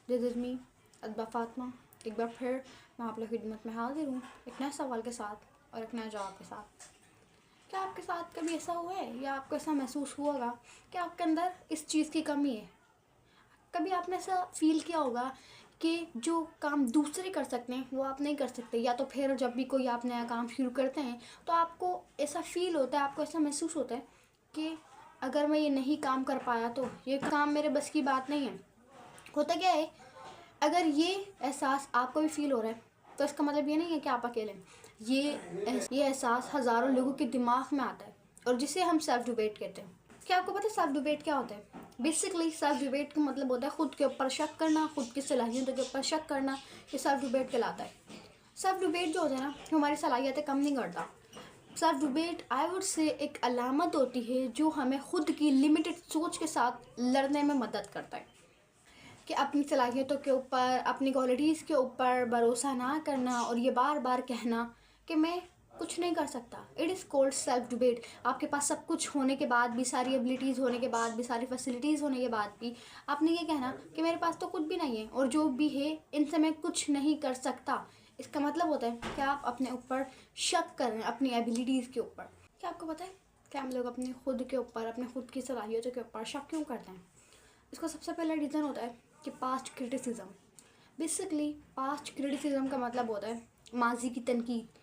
This is me Adba Fatima. एक बार फिर मैं आप लोग की खिदमत में हाजिर हूँ एक नए सवाल के साथ और एक नए जवाब के साथ। क्या आपके साथ कभी ऐसा हुआ है या आपको ऐसा महसूस हुआ होगा कि आपके अंदर इस चीज़ की कमी है? कभी आपने ऐसा फील किया होगा कि जो काम दूसरे कर सकते हैं वो आप नहीं कर सकते, या तो फिर जब भी कोई आप नया काम शुरू करते हैं तो आपको ऐसा फील होता है, आपको ऐसा महसूस होता है कि अगर मैं ये नहीं काम कर पाया तो ये काम मेरे बस की बात नहीं है। होता क्या है, अगर ये एहसास आपको भी फील हो रहा है तो इसका मतलब ये नहीं है कि आप अकेले हैं। ये एहसास हज़ारों लोगों के दिमाग में आता है और जिसे हम सेल्फ डिबेट कहते हैं। क्या आपको पता है सेल्फ डिबेट क्या होता है? बेसिकली सेल्फ डिबेट का मतलब होता है खुद के ऊपर शक करना, खुद की सलाहियतों के ऊपर शक करना। ये सेल्फ डिबेट कहलाता है। सेल्फ डिबेट जो होता है ना, हमारी सलाहियतें कम नहीं करता। Self debate I would say एक अलामत होती है जो हमें खुद की लिमिटेड सोच के साथ लड़ने में मदद करता है कि अपनी सलाहियतों के ऊपर, अपनी क्वालिटीज़ के ऊपर भरोसा ना करना और ये बार बार कहना कि मैं कुछ नहीं कर सकता। It is called self debate. आपके पास सब कुछ होने के बाद भी, सारी एबिलिटीज़ होने के बाद भी, सारी फैसिलिटीज़ होने के बाद भी आपने ये कहना कि मेरे पास तो कुछ भी नहीं है और जो भी है इनसे मैं कुछ नहीं कर सकता। इसका मतलब होता है कि आप अपने ऊपर शक कर रहे हैं, अपनी एबिलिटीज़ के ऊपर। क्या आपको पता है कि हम लोग अपने खुद के ऊपर, अपने खुद की सलाहियतों के ऊपर शक क्यों करते हैं? इसका सबसे पहला रीज़न होता है कि past criticism. Basically past criticism का मतलब होता है माजी की तनकीद।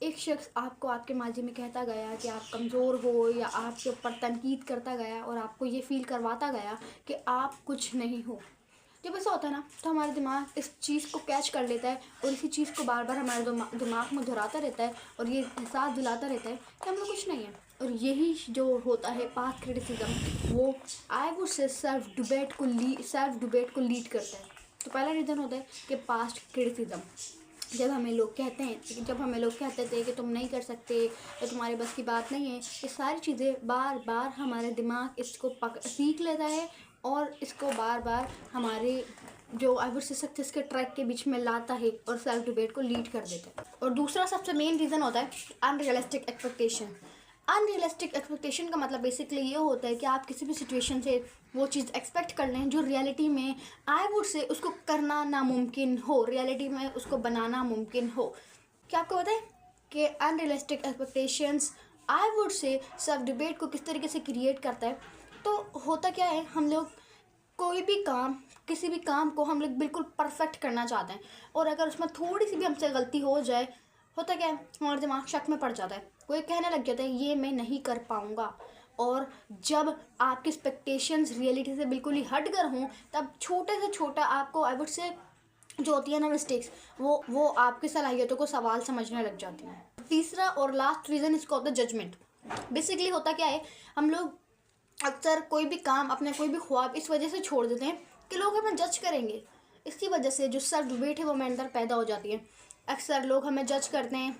एक शख्स आपको आपके माजी में कहता गया कि आप कमज़ोर हो या आपके ऊपर तनकीद करता गया और आपको ये फ़ील करवाता गया कि आप कुछ नहीं हो। जब ऐसा होता है ना तो हमारा दिमाग इस चीज़ को कैच कर लेता है और इसी चीज़ को बार बार हमारे दिमाग में दोहराता रहता है और ये एहसास दिलाता रहता है कि हम लोग कुछ नहीं है। और यही जो होता है पास्ट क्रिटिसिज्म, वो I would say self debate को लीड करता है। तो पहला रीज़न होता है कि पास्ट क्रिटिसिज्म। जब हमें लोग कहते थे कि तुम नहीं कर सकते या तुम्हारे बस की बात नहीं है, ये सारी चीज़ें बार बार हमारे दिमाग इसको सीख लेता है और इसको बार बार हमारे जो आई वुड से सक्सेस के ट्रैक के बीच में लाता है और सेल्फ डिबेट को लीड कर देता है। और दूसरा सबसे मेन रीज़न होता है अनरियलिस्टिक एक्सपेक्टेशन। अनरियलिस्टिक एक्सपेक्टेशन का मतलब बेसिकली ये होता है कि आप किसी भी सिचुएशन से वो चीज़ एक्सपेक्ट कर लें जो रियलिटी में आई वुड से उसको करना नामुमकिन हो, रियलिटी में उसको बनाना मुमकिन हो। क्या आपको पता है कि unrealistic expectations I would say self debate को किस तरीके से क्रिएट करता है? तो होता क्या है, हम लोग कोई भी काम, किसी भी काम को हम लोग बिल्कुल परफेक्ट करना चाहते हैं और अगर उसमें थोड़ी सी भी हमसे गलती हो जाए, होता क्या है, हमारा दिमाग शक में पड़ जाता है। कोई कहने लग जाता है ये मैं नहीं कर पाऊँगा। और जब आपकी एक्सपेक्टेशंस रियलिटी से बिल्कुल ही हट कर हों, तब छोटे से छोटा आपको आई वुड से जो होती है ना मिस्टेक्स, वो आपकी सलाहियतों को सवाल समझने लग जाती हैं। तीसरा और लास्ट रीज़न इसका होता है जजमेंट। बेसिकली होता क्या है, हम लोग अक्सर कोई भी काम, अपने कोई भी ख्वाब इस वजह से छोड़ देते हैं कि लोग हमें जज करेंगे। इसकी वजह से जो सेल्फ डिबेट है वो हमारे अंदर पैदा हो जाती है। अक्सर लोग हमें जज करते हैं,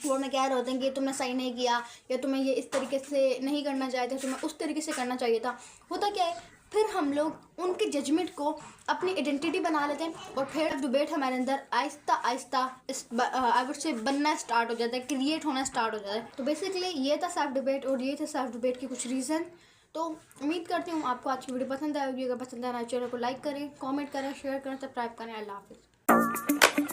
वो हमें कह रहे होते हैं कि तुमने सही नहीं किया या तुम्हें ये इस तरीके से नहीं करना चाहिए था, तुम्हें उस तरीके से करना चाहिए था। होता क्या है, फिर हम लोग उनके जजमेंट को अपनी आइडेंटिटी बना लेते हैं और फिर डिबेट हमारे अंदर Aahista Aahista I would say बनना स्टार्ट हो जाता है, क्रिएट होना स्टार्ट हो जाता है। तो बेसिकली ये था सेल्फ डिबेट और ये थे सेल्फ डिबेट के कुछ रीज़न। तो उम्मीद करती हूँ आपको आज की वीडियो पसंद आएगी। अगर पसंद आना चैनल को लाइक करें, कमेंट करें, शेयर करें, सब्सक्राइब करें। अल्लाह हाफिज़।